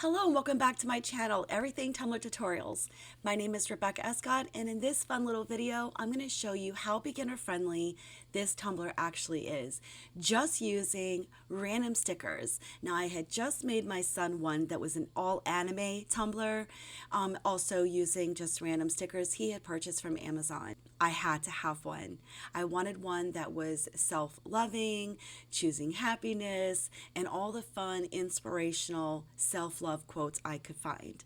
Hello and welcome back to my channel, Everything Tumbler Tutorials. My name is Rebecca Escott, and in this fun little video, I'm going to show you how beginner friendly this tumbler actually is, just using random stickers. Now, I had just made my son one that was an all anime tumbler, also using just random stickers he had purchased from Amazon. I had to have one. I wanted one that was self-loving, choosing happiness, and all the fun, inspirational self-love quotes I could find.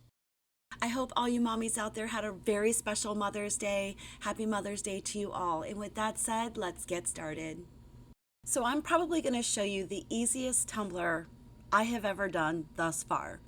I hope all you mommies out there had a very special Mother's Day. Happy Mother's Day to you all. And with that said, let's get started. So I'm probably going to show you the easiest tumbler I have ever done thus far.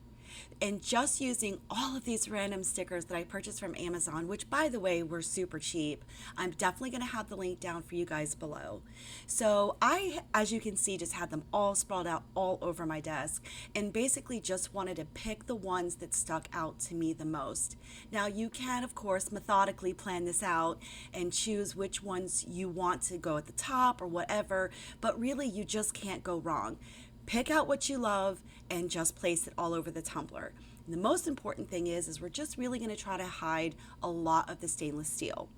And just using all of these random stickers that I purchased from Amazon, which by the way were super cheap. I'm definitely going to have the link down for you guys below. So I, as you can see, just had them all sprawled out all over my desk and basically just wanted to pick the ones that stuck out to me the most. Now you can of course methodically plan this out and choose which ones you want to go at the top or whatever, but really you just can't go wrong. Pick out what you love and just place it all over the tumbler. And the most important thing is we're just really going to try to hide a lot of the stainless steel.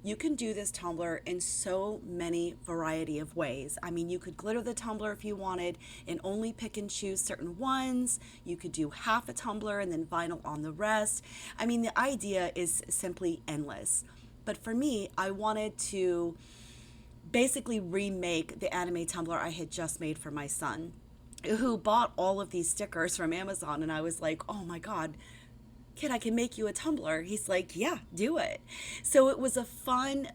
You can do this tumbler in so many variety of ways. I mean, you could glitter the tumbler if you wanted and only pick and choose certain ones. You could do half a tumbler and then vinyl on the rest. I mean, the idea is simply endless. But for me, I wanted to basically remake the anime tumbler I had just made for my son, who bought all of these stickers from Amazon. And I was like, oh my God, kid, I can make you a tumbler. He's like, yeah, do it. So it was a fun,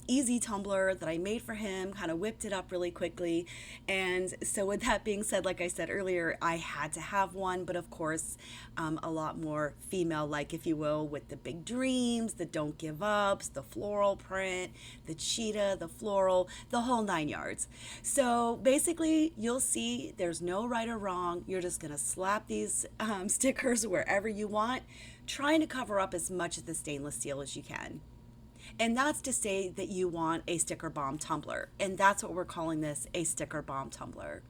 easy tumbler that I made for him, kind of whipped it up really quickly. And so with that being said, like I said earlier, I had to have one, but of course, a lot more female-like, if you will, with the big dreams, the don't give ups, the floral print, the cheetah, the floral, the whole 9 yards. So basically, you'll see there's no right or wrong. You're just gonna slap these stickers wherever you want, trying to cover up as much of the stainless steel as you can. And that's to say that you want a sticker bomb tumbler, and that's what we're calling this, a sticker bomb tumbler.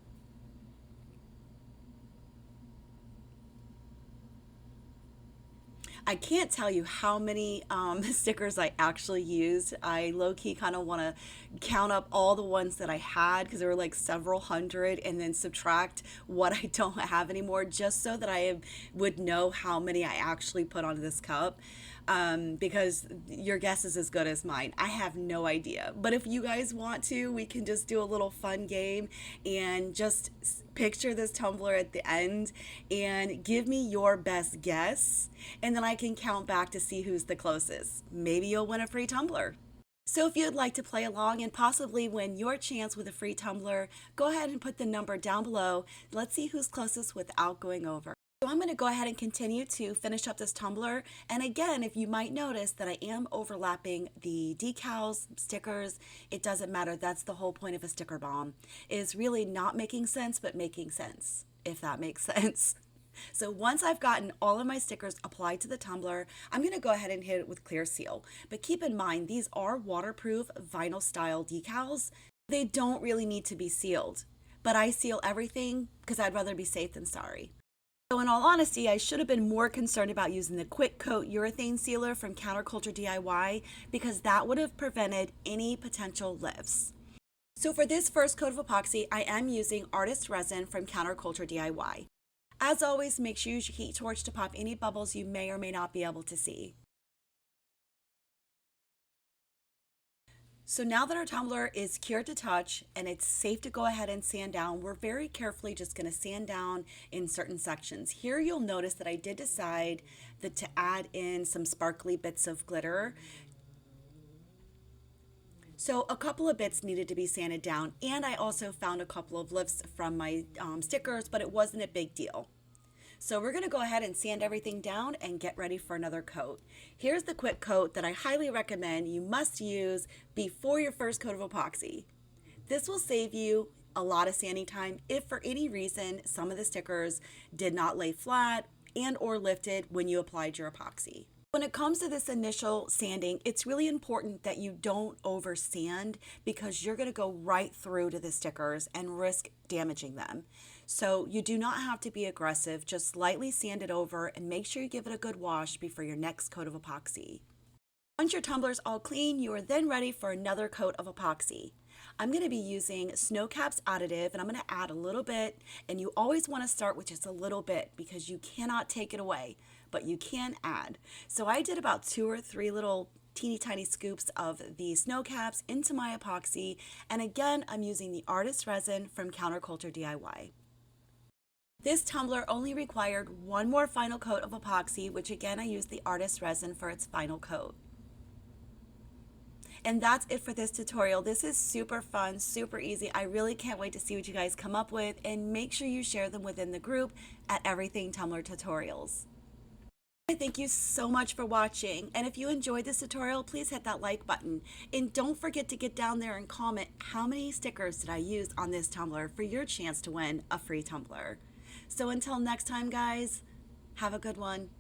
I can't tell you how many stickers I actually used. I low-key kind of want to count up all the ones that I had because there were like several hundred, and then subtract what I don't have anymore just so that would know how many I actually put onto this cup. Because your guess is as good as mine. I have no idea. But if you guys want to, we can just do a little fun game and just picture this tumbler at the end and give me your best guess. And then I can count back to see who's the closest. Maybe you'll win a free tumbler. So if you'd like to play along and possibly win your chance with a free tumbler, go ahead and put the number down below. Let's see who's closest without going over. So I'm going to go ahead and continue to finish up this tumbler. And again, if you might notice that I am overlapping the decals, stickers, it doesn't matter. That's the whole point of a sticker bomb, is really not making sense, but making sense, if that makes sense. So once I've gotten all of my stickers applied to the tumbler, I'm going to go ahead and hit it with clear seal. But keep in mind, these are waterproof vinyl style decals. They don't really need to be sealed, but I seal everything because I'd rather be safe than sorry. So in all honesty, I should have been more concerned about using the Quick Coat urethane sealer from Counterculture DIY because that would have prevented any potential lifts. So for this first coat of epoxy, I am using Artist Resin from Counterculture DIY. As always, make sure you use your heat torch to pop any bubbles you may or may not be able to see. So now that our tumbler is cured to touch and it's safe to go ahead and sand down, we're very carefully just going to sand down in certain sections. Here you'll notice that I did decide that to add in some sparkly bits of glitter. So a couple of bits needed to be sanded down, and I also found a couple of lifts from my stickers, but it wasn't a big deal. So we're going to go ahead and sand everything down and get ready for another coat. Here's the quick coat that I highly recommend you must use before your first coat of epoxy. This will save you a lot of sanding time if for any reason some of the stickers did not lay flat and or lifted when you applied your epoxy. When it comes to this initial sanding, it's really important that you don't over sand because you're going to go right through to the stickers and risk damaging them. So you do not have to be aggressive, just lightly sand it over and make sure you give it a good wash before your next coat of epoxy. Once your tumbler's all clean, you are then ready for another coat of epoxy. I'm going to be using Snow Caps additive, and I'm going to add a little bit, and you always want to start with just a little bit because you cannot take it away, but you can add. So I did about 2 or 3 little teeny tiny scoops of the Snow Caps into my epoxy, and again I'm using the Artist Resin from Counterculture DIY. This tumbler only required one more final coat of epoxy, which again I used the Artist Resin for its final coat. And that's it for this tutorial. This is super fun, super easy. I really can't wait to see what you guys come up with, and make sure you share them within the group at Everything Tumbler Tutorials. Thank you so much for watching, and if you enjoyed this tutorial, please hit that like button, and don't forget to get down there and comment how many stickers did I use on this tumbler for your chance to win a free tumbler. So until next time guys, have a good one.